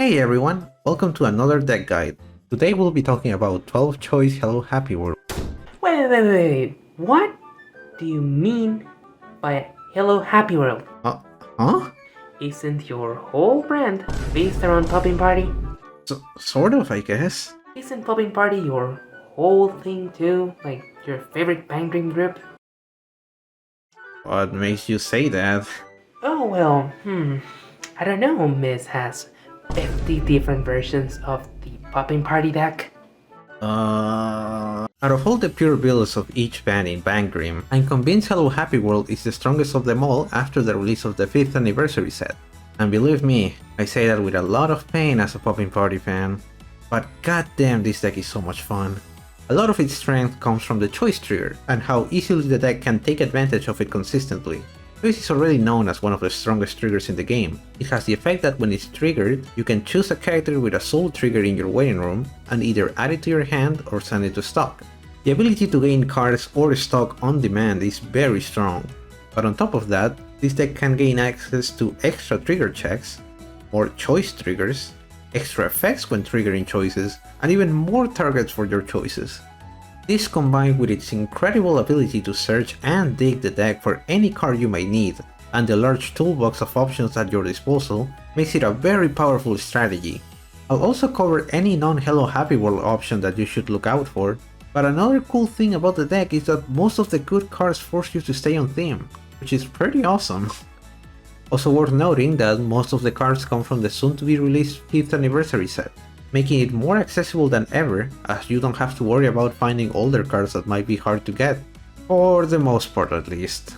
Hey everyone, welcome to another deck guide. Today we'll be talking about 12 choice Hello Happy World. Wait. What do you mean by Hello Happy World? Uh, huh? Isn't your whole brand based around Popping Party? Sort of, I guess. Isn't Popping Party your whole thing too? Like your favorite BanG Dream group? What makes you say that? Oh well, I don't know, Miss has 50 different versions of the Popping Party deck. Out of all the pure builds of each band in BanG Dream, I'm convinced Hello Happy World is the strongest of them all after the release of the 5th anniversary set. And believe me, I say that with a lot of pain as a Popping Party fan. But goddamn, this deck is so much fun. A lot of its strength comes from the choice trigger, and how easily the deck can take advantage of it consistently. Choice is already known as one of the strongest triggers in the game. It has the effect that when it's triggered, you can choose a character with a soul trigger in your waiting room and either add it to your hand or send it to stock. The ability to gain cards or stock on demand is very strong, but on top of that, this deck can gain access to extra trigger checks, more choice triggers, extra effects when triggering choices, and even more targets for your choices. This combined with its incredible ability to search and dig the deck for any card you might need, and the large toolbox of options at your disposal, makes it a very powerful strategy. I'll also cover any non-Hello Happy World option that you should look out for, but another cool thing about the deck is that most of the good cards force you to stay on theme, which is pretty awesome. Also worth noting that most of the cards come from the soon-to-be-released 5th anniversary set, making it more accessible than ever, as you don't have to worry about finding older cards that might be hard to get, for the most part at least.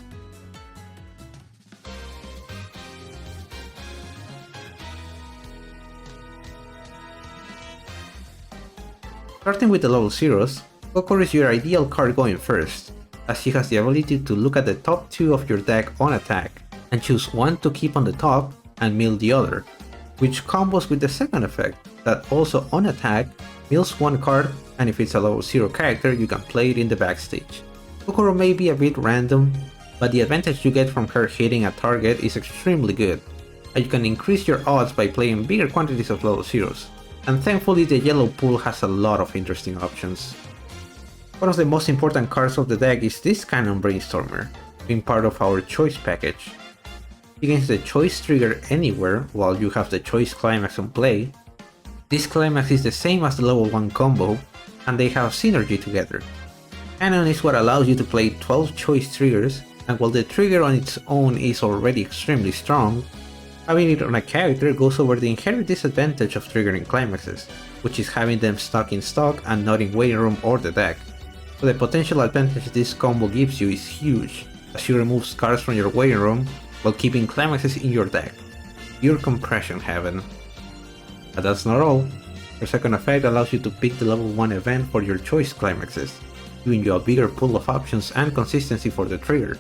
Starting with the level 0s, Kokoro is your ideal card going first, as she has the ability to look at the top 2 of your deck on attack, and choose one to keep on the top and mill the other, which combos with the second effect, that also on attack, mills one card, and if it's a level 0 character you can play it in the backstage. Kokoro may be a bit random, but the advantage you get from her hitting a target is extremely good, and you can increase your odds by playing bigger quantities of level 0s, and thankfully the yellow pool has a lot of interesting options. One of the most important cards of the deck is this Cannon Brainstormer, being part of our choice package. It gains the choice trigger anywhere while you have the choice climax on play. This climax is the same as the level 1 combo, and they have synergy together. Cannon is what allows you to play 12 choice triggers, and while the trigger on its own is already extremely strong, having it on a character goes over the inherent disadvantage of triggering climaxes, which is having them stuck in stock and not in waiting room or the deck. So the potential advantage this combo gives you is huge, as you remove cards from your waiting room while keeping climaxes in your deck. Pure compression heaven. But that's not all. Your second effect allows you to pick the level 1 event for your choice climaxes, giving you a bigger pool of options and consistency for the trigger.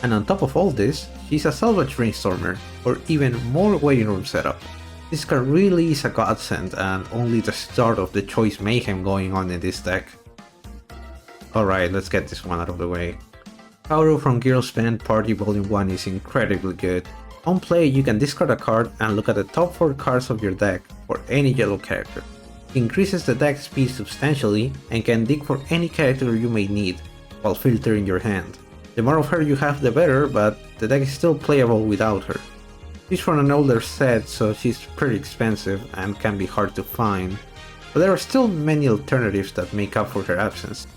And on top of all this, she's a salvage brainstormer, or even more waiting room setup. This card really is a godsend and only the start of the choice mayhem going on in this deck. Alright, let's get this one out of the way. Kaoru from Girls Band Party Volume 1 is incredibly good. On play, you can discard a card and look at the top 4 cards of your deck for any yellow character. It increases the deck speed substantially and can dig for any character you may need, while filtering your hand. The more of her you have the better, but the deck is still playable without her. She's from an older set, so she's pretty expensive and can be hard to find, but there are still many alternatives that make up for her absence.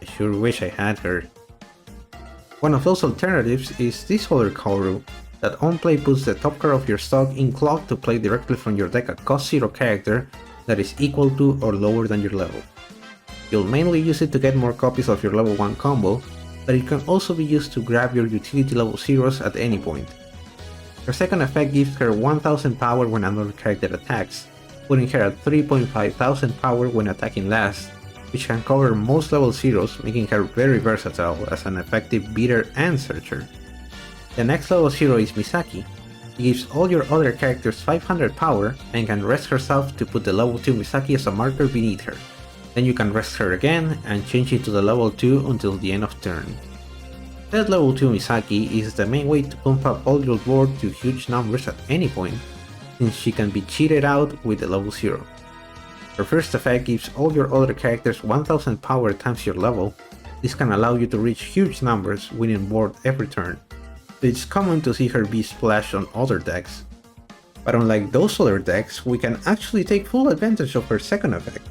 I sure wish I had her. One of those alternatives is this other Kaoru, that on play puts the top card of your stock in clock to play directly from your deck a cost 0 character that is equal to or lower than your level. You'll mainly use it to get more copies of your level 1 combo, but it can also be used to grab your utility level 0s at any point. Her second effect gives her 1000 power when another character attacks, putting her at 3,500 power when attacking last, which can cover most level 0s, making her very versatile as an effective beater and searcher. The next level 0 is Misaki. She gives all your other characters 500 power and can rest herself to put the level 2 Misaki as a marker beneath her. Then you can rest her again and change it to the level 2 until the end of turn. That level 2 Misaki is the main way to pump up all your board to huge numbers at any point, since she can be cheated out with the level 0. Her first effect gives all your other characters 1000 power times your level. This can allow you to reach huge numbers, winning board every turn. It's common to see her be splashed on other decks. But unlike those other decks, we can actually take full advantage of her second effect.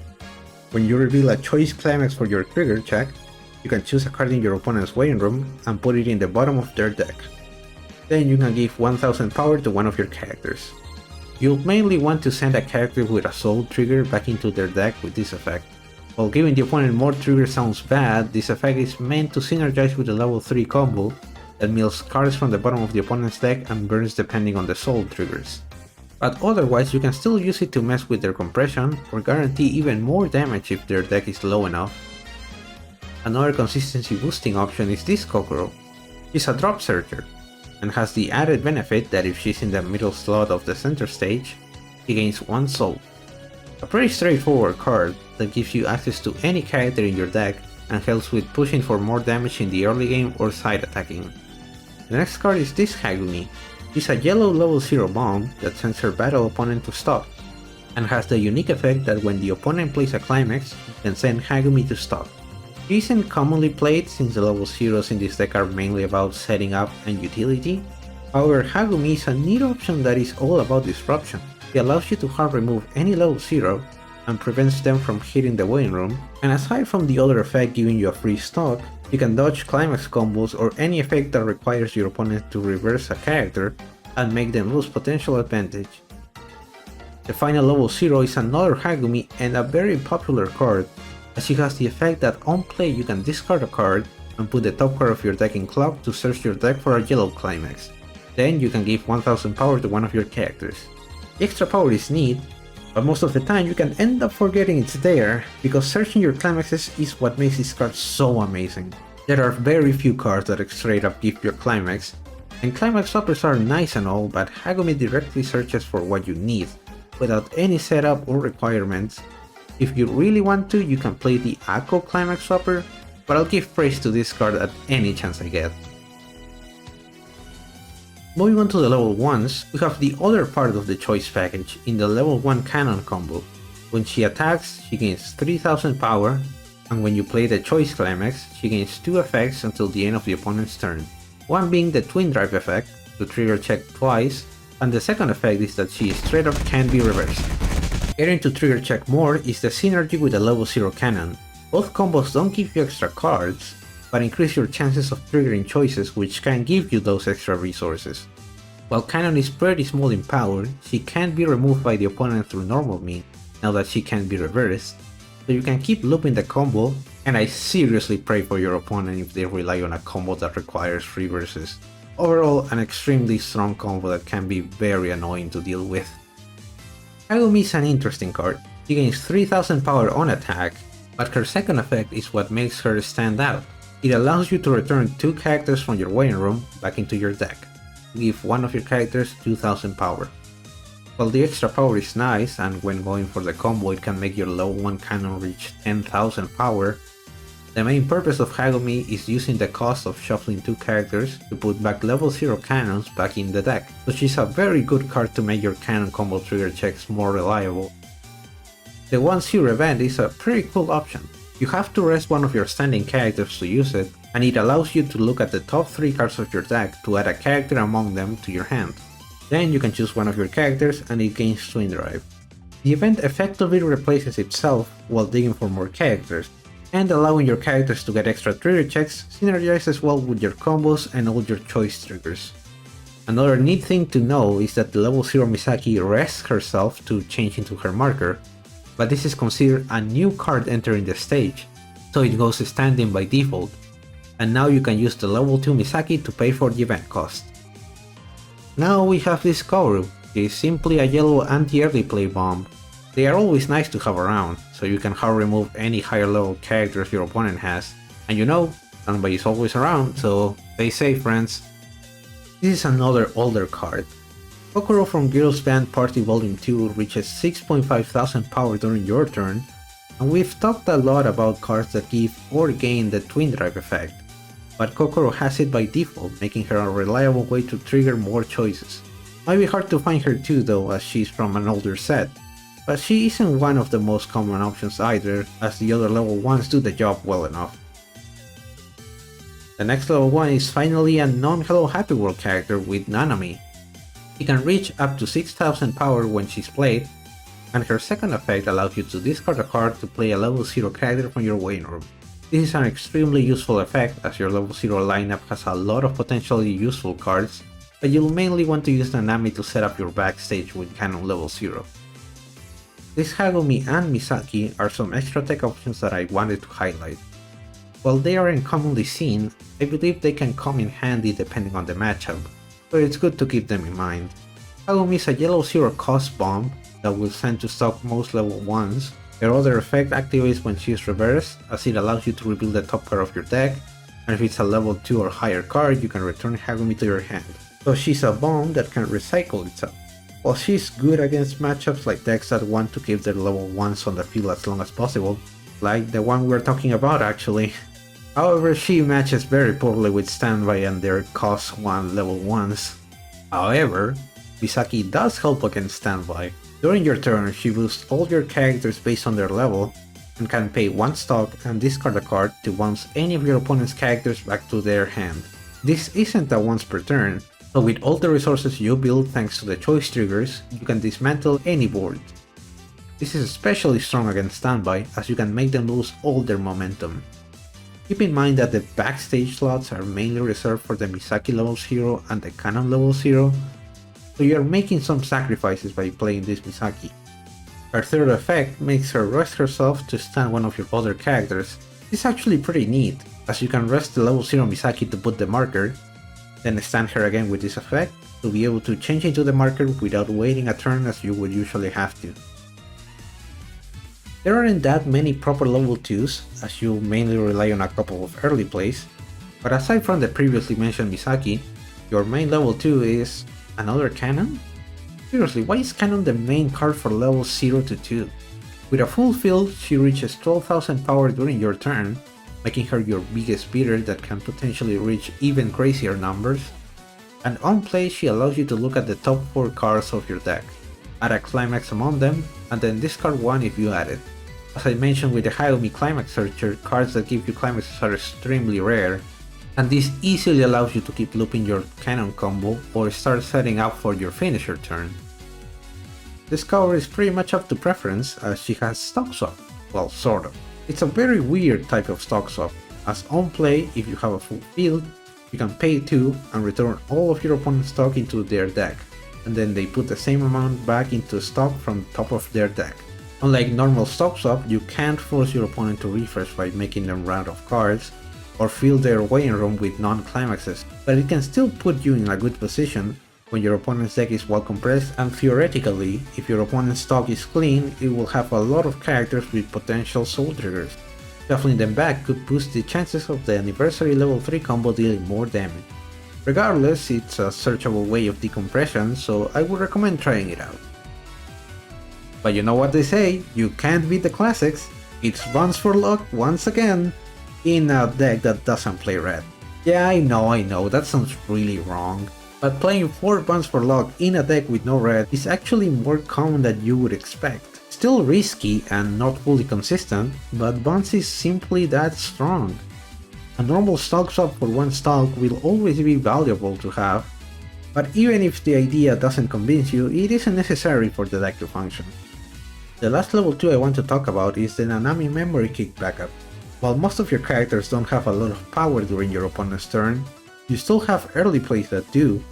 When you reveal a choice climax for your trigger check, you can choose a card in your opponent's waiting room and put it in the bottom of their deck. Then you can give 1000 power to one of your characters. You'll mainly want to send a character with a soul trigger back into their deck with this effect. While giving the opponent more triggers sounds bad, this effect is meant to synergize with the level 3 combo that mills cards from the bottom of the opponent's deck and burns depending on the soul triggers. But otherwise you can still use it to mess with their compression or guarantee even more damage if their deck is low enough. Another consistency boosting option is this Kokoro. She's a drop searcher, and has the added benefit that if she's in the middle slot of the center stage, she gains 1 soul. A pretty straightforward card that gives you access to any character in your deck and helps with pushing for more damage in the early game or side attacking. The next card is this Hagumi. She's a yellow level 0 bomb that sends her battle opponent to stop, and has the unique effect that when the opponent plays a climax, you can send Hagumi to stop. She isn't commonly played since the level 0s in this deck are mainly about setting up and utility. However, Hagumi is a neat option that is all about disruption. It allows you to hard remove any level 0 and prevents them from hitting the waiting room, and aside from the other effect giving you a free stock, you can dodge climax combos or any effect that requires your opponent to reverse a character and make them lose potential advantage. The final level 0 is another Hagumi and a very popular card, as she has the effect that on play you can discard a card and put the top card of your deck in clock to search your deck for a yellow climax. Then you can give 1000 power to one of your characters. The extra power is neat, but most of the time you can end up forgetting it's there, because searching your climaxes is what makes this card so amazing. There are very few cards that straight up give your climax, and climax swappers are nice and all, but Hagumi directly searches for what you need, without any setup or requirements. If you really want to, you can play the Akko climax swapper, but I'll give praise to this card at any chance I get. Moving on to the level 1s, we have the other part of the choice package in the level 1 cannon combo. When she attacks, she gains 3000 power, and when you play the choice climax, she gains 2 effects until the end of the opponent's turn. One being the twin drive effect, to trigger check twice, and the second effect is that she straight up can be reversed. Getting to trigger check more is the synergy with the level 0 cannon. Both combos don't give you extra cards, but increase your chances of triggering choices which can give you those extra resources. While Cannon is pretty small in power, she can't be removed by the opponent through normal means, now that she can be reversed, so you can keep looping the combo, and I seriously pray for your opponent if they rely on a combo that requires reverses. Overall, an extremely strong combo that can be very annoying to deal with. Hagumi is an interesting card. She gains 3000 power on attack, but her second effect is what makes her stand out. It allows you to return 2 characters from your waiting room back into your deck. Give one of your characters 2000 power. While the extra power is nice, and when going for the combo it can make your level 1 cannon reach 10,000 power, the main purpose of Hagumi is using the cost of shuffling 2 characters to put back level 0 cannons back in the deck, so she's a very good card to make your cannon combo trigger checks more reliable. The 1-0 event is a pretty cool option. You have to rest one of your standing characters to use it, and it allows you to look at the top 3 cards of your deck to add a character among them to your hand. Then you can choose one of your characters and it gains Twin Drive. The event effectively replaces itself while digging for more characters, and allowing your characters to get extra trigger checks synergizes well with your combos and all your choice triggers. Another neat thing to know is that the level 0 Misaki rests herself to change into her marker, but this is considered a new card entering the stage, so it goes standing by default, and now you can use the level 2 Misaki to pay for the event cost. Now we have this Kaoru. It is simply a yellow anti-early play bomb. They are always nice to have around, so you can hard remove any higher level characters your opponent has, and you know, somebody is always around, so stay safe friends. This is another older card. Kokoro from Girls Band Party Volume 2 reaches 6,500 power during your turn, and we've talked a lot about cards that give or gain the Twin Drive effect, but Kokoro has it by default, making her a reliable way to trigger more choices. Might be hard to find her too though, as she's from an older set, but she isn't one of the most common options either, as the other level 1s do the job well enough. The next level 1 is finally a non-Hello Happy World character with Nanami. She can reach up to 6000 power when she's played, and her second effect allows you to discard a card to play a level 0 character from your waiting room. This is an extremely useful effect as your level 0 lineup has a lot of potentially useful cards, but you'll mainly want to use Nanami to set up your backstage with Canon level 0. This Hagumi and Misaki are some extra tech options that I wanted to highlight. While they aren't commonly seen, I believe they can come in handy depending on the matchup, so it's good to keep them in mind. Hagumi is a yellow 0 cost bomb that will send to stock most level 1s. Her other effect activates when she is reversed, as it allows you to reveal the top card of your deck, and if it's a level 2 or higher card, you can return Hagumi to your hand. So she's a bomb that can recycle itself. While she's good against matchups like decks that want to keep their level 1s on the field as long as possible, like the one we're talking about actually. However, she matches very poorly with Standby and their cost 1 level 1s. However, Misaki does help against Standby. During your turn, she boosts all your characters based on their level, and can pay 1 stock and discard a card to bounce any of your opponent's characters back to their hand. This isn't a once per turn, so with all the resources you build thanks to the choice triggers, you can dismantle any board. This is especially strong against Standby, as you can make them lose all their momentum. Keep in mind that the backstage slots are mainly reserved for the Misaki level 0 and the Canon level 0, so you are making some sacrifices by playing this Misaki. Her third effect makes her rest herself to stand one of your other characters. This is actually pretty neat, as you can rest the level 0 Misaki to put the marker, then stand her again with this effect to be able to change into the marker without waiting a turn as you would usually have to. There aren't that many proper level 2s, as you mainly rely on a couple of early plays, but aside from the previously mentioned Misaki, your main level 2 is another Canon? Seriously, why is Canon the main card for levels 0 to 2? With a full field, she reaches 12,000 power during your turn, making her your biggest beater that can potentially reach even crazier numbers. And on play, she allows you to look at the top 4 cards of your deck, add a climax among them, and then discard one if you add it. As I mentioned with the Hagumi Climax Searcher, cards that give you climaxes are extremely rare, and this easily allows you to keep looping your Canon combo or start setting up for your finisher turn. This cover is pretty much up to preference, as she has stock swap, well, sort of. It's a very weird type of stock swap, as on play, if you have a full field, you can pay 2 and return all of your opponent's stock into their deck, and then they put the same amount back into stock from the top of their deck. Unlike normal stock swap, you can't force your opponent to refresh by making them run out of cards, or fill their waiting room with non-climaxes, but it can still put you in a good position when your opponent's deck is well compressed, and theoretically, if your opponent's stock is clean, it will have a lot of characters with potential soul triggers. Shuffling them back could boost the chances of the anniversary level 3 combo dealing more damage. Regardless, it's a searchable way of decompression, so I would recommend trying it out. But you know what they say, you can't beat the classics. It's Buns for Luck once again, in a deck that doesn't play red. Yeah, I know, that sounds really wrong. But playing 4 Buns for Luck in a deck with no red is actually more common than you would expect. Still risky and not fully consistent, but Buns is simply that strong. A normal stock swap for 1 stock will always be valuable to have, but even if the idea doesn't convince you, it isn't necessary for the deck to function. The last level 2 I want to talk about is the Nanami Memory Kick backup. While most of your characters don't have a lot of power during your opponent's turn, you still have early plays that do,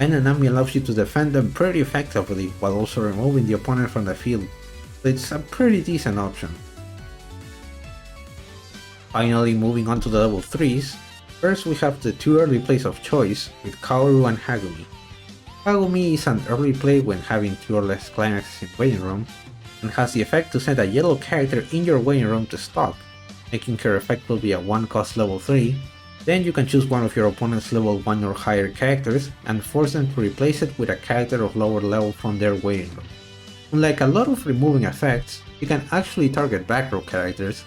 and Nanami allows you to defend them pretty effectively while also removing the opponent from the field, so it's a pretty decent option. Finally, moving on to the level 3s, first we have the 2 early plays of choice with Kaoru and Hagumi. Hagumi is an early play when having 2 or less climaxes in waiting room, and has the effect to send a yellow character in your waiting room to stock, making her effectively a 1 cost level 3, then you can choose one of your opponent's level 1 or higher characters and force them to replace it with a character of lower level from their waiting room. Unlike a lot of removing effects, you can actually target back row characters,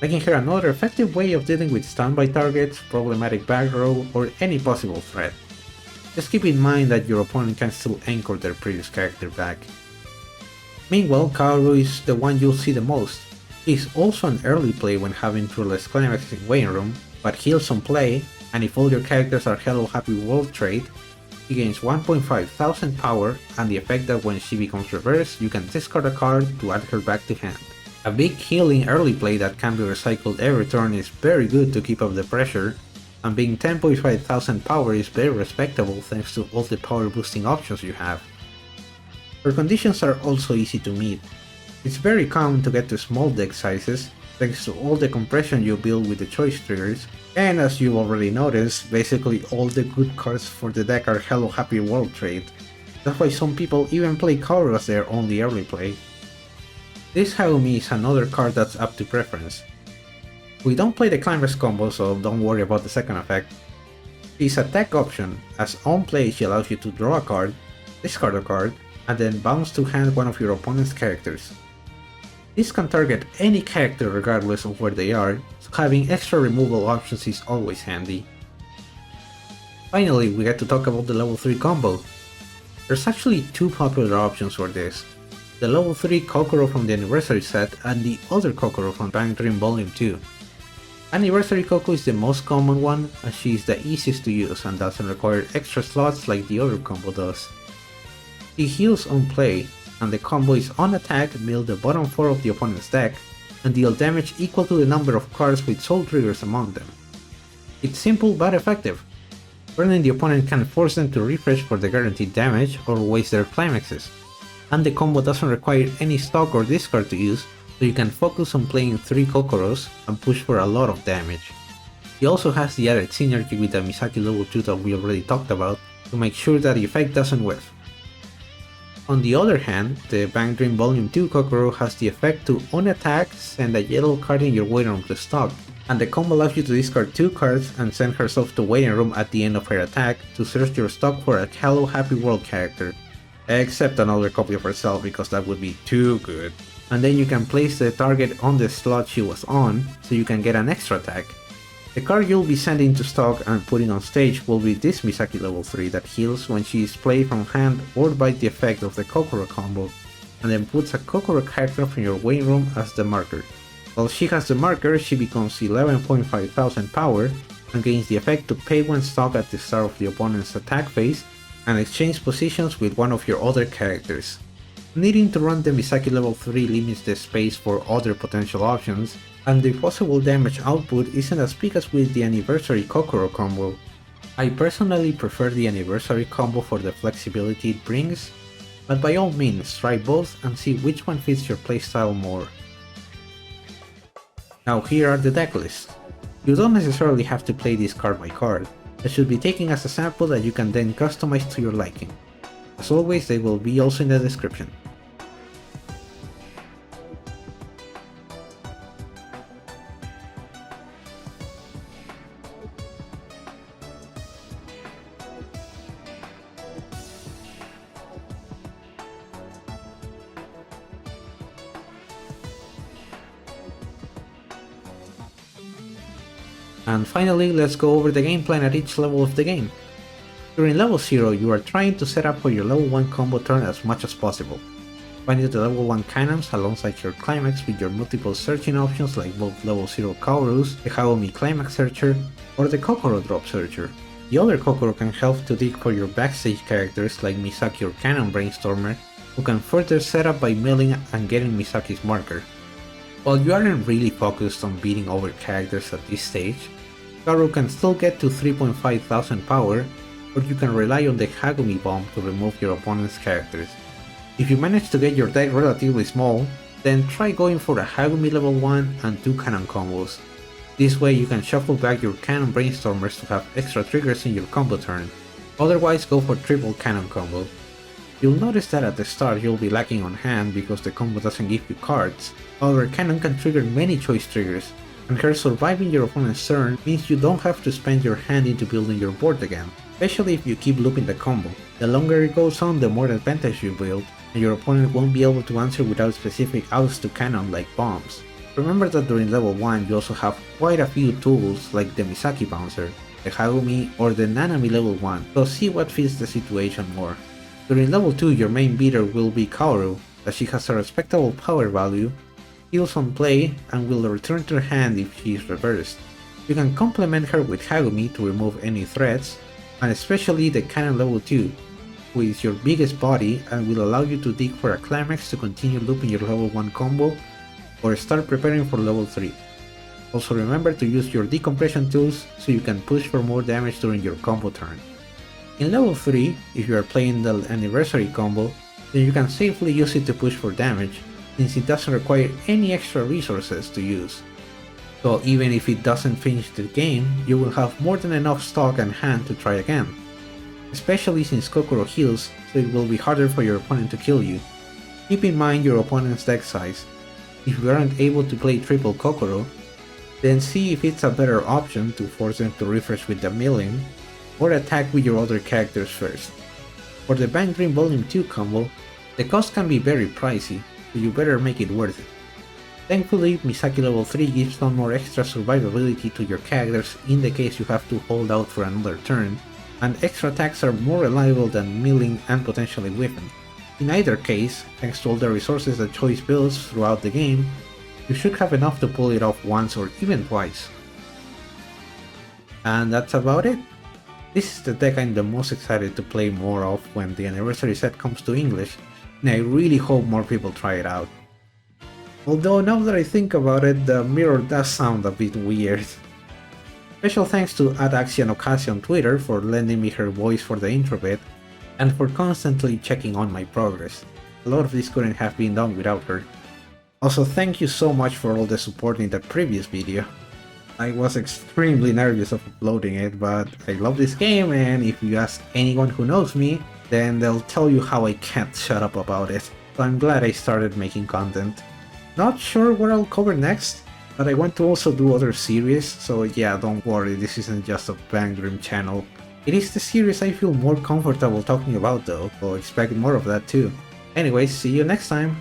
making her another effective way of dealing with standby targets, problematic back row, or any possible threat. Just keep in mind that your opponent can still anchor their previous character back. Meanwhile, Kaoru is the one you'll see the most. He's also an early play when having Fearless Climax in Waiting Room, but heals on play, and if all your characters are Hello Happy World trait, he gains 1,500 power and the effect that when she becomes reversed, you can discard a card to add her back to hand. A big healing early play that can be recycled every turn is very good to keep up the pressure, and being 10,500 power is very respectable thanks to all the power boosting options you have. Her conditions are also easy to meet. It's very common to get to small deck sizes thanks to all the compression you build with the choice triggers, and as you already noticed, basically all the good cards for the deck are Hello Happy World trait. That's why some people even play Kaoru as their only early play. This Hagumi is another card that's up to preference. We don't play the Climax combo, so don't worry about the second effect. She's a tech option, as on play she allows you to draw a card, discard a card, and then bounce to hand one of your opponent's characters. This can target any character regardless of where they are, so having extra removal options is always handy. Finally, we get to talk about the level 3 combo. There's actually two popular options for this. The level 3 Kokoro from the Anniversary set and the other Kokoro from BanG Dream Volume 2. Anniversary Koko is the most common one, as she is the easiest to use and doesn't require extra slots like the other combo does. She heals on play, and the combo is on attack, mill the bottom 4 of the opponent's deck, and deal damage equal to the number of cards with soul triggers among them. It's simple but effective. Burning the opponent can force them to refresh for the guaranteed damage or waste their climaxes, and the combo doesn't require any stock or discard to use, so you can focus on playing 3 Kokoros and push for a lot of damage. He also has the added synergy with the Misaki level 2 that we already talked about to make sure that the effect doesn't whiff. On the other hand, the BanG Dream Volume 2 Kokoro has the effect to, on attack, send a yellow card in your waiting room to stock, and the combo allows you to discard 2 cards and send herself to waiting room at the end of her attack to search your stock for a Hello Happy World character. Except another copy of herself, because that would be too good. And then you can place the target on the slot she was on, so you can get an extra attack. The card you'll be sending to stock and putting on stage will be this Misaki level 3 that heals when she is played from hand or by the effect of the Kokoro combo, and then puts a Kokoro character from your waiting room as the marker. While she has the marker, she becomes 11,500 power and gains the effect to pay 1 stock at the start of the opponent's attack phase and exchange positions with one of your other characters. Needing to run the Misaki level 3 limits the space for other potential options, and the possible damage output isn't as big as with the Anniversary Kokoro combo. I personally prefer the Anniversary combo for the flexibility it brings, but by all means try both and see which one fits your playstyle more. Now here are the deck lists. You don't necessarily have to play this card by card, I should be taken as a sample that you can then customize to your liking. As always, they will be also in the description. And finally, let's go over the game plan at each level of the game. During level 0, you are trying to set up for your level 1 combo turn as much as possible. Finding the level 1 cannons alongside your climax with your multiple searching options like both level 0 Kaorus, the Hagumi Climax Searcher, or the Kokoro Drop Searcher. The other Kokoro can help to dig for your backstage characters like Misaki or Cannon Brainstormer, who can further set up by milling and getting Misaki's marker. While you aren't really focused on beating over characters at this stage, Kaoru can still get to 3,500 power, or you can rely on the Hagumi bomb to remove your opponent's characters. If you manage to get your deck relatively small, then try going for a Hagumi level 1 and 2 cannon combos. This way you can shuffle back your Cannon Brainstormers to have extra triggers in your combo turn. Otherwise, go for triple cannon combo. You'll notice that at the start you'll be lacking on hand because the combo doesn't give you cards. However, Cannon can trigger many choice triggers, and her surviving your opponent's turn means you don't have to spend your hand into building your board again, especially if you keep looping the combo. The longer it goes on, the more advantage you build, and your opponent won't be able to answer without specific outs to Cannon like bombs. Remember that during level 1 you also have quite a few tools like the Misaki Bouncer. the Hagumi, or the Nanami level 1, so see what fits the situation more. During level 2 your main beater will be Kaoru, as she has a respectable power value, heals on play, and will return to her hand if she is reversed. You can complement her with Hagumi to remove any threats, and especially the Cannon level 2, who is your biggest body and will allow you to dig for a climax to continue looping your level 1 combo or start preparing for level 3. Also remember to use your decompression tools so you can push for more damage during your combo turn. In level 3, if you are playing the anniversary combo, then you can safely use it to push for damage, since it doesn't require any extra resources to use. So even if it doesn't finish the game, you will have more than enough stock and hand to try again. Especially since Kokoro heals, so it will be harder for your opponent to kill you. Keep in mind your opponent's deck size. If you aren't able to play triple Kokoro, then see if it's a better option to force them to refresh with the milling, or attack with your other characters first. For the BanG Dream Volume 2 combo, the cost can be very pricey, so you better make it worth it. Thankfully, Misaki level 3 gives some more extra survivability to your characters in the case you have to hold out for another turn, and extra attacks are more reliable than milling and potentially whipping. In either case, thanks to all the resources that Choice builds throughout the game, you should have enough to pull it off once or even twice. And that's about it. This is the deck I'm the most excited to play more of when the anniversary set comes to English, and I really hope more people try it out. Although now that I think about it, the mirror does sound a bit weird. Special thanks to @AxianOcasi on Twitter for lending me her voice for the intro bit, and for constantly checking on my progress. A lot of this couldn't have been done without her. Also, thank you so much for all the support in the previous video. I was extremely nervous of uploading it, but I love this game, and if you ask anyone who knows me, then they'll tell you how I can't shut up about it. So I'm glad I started making content. Not sure what I'll cover next, but I want to also do other series, so yeah, don't worry, this isn't just a BanG Dream channel. It is the series I feel more comfortable talking about though, so expect more of that too. Anyways, see you next time!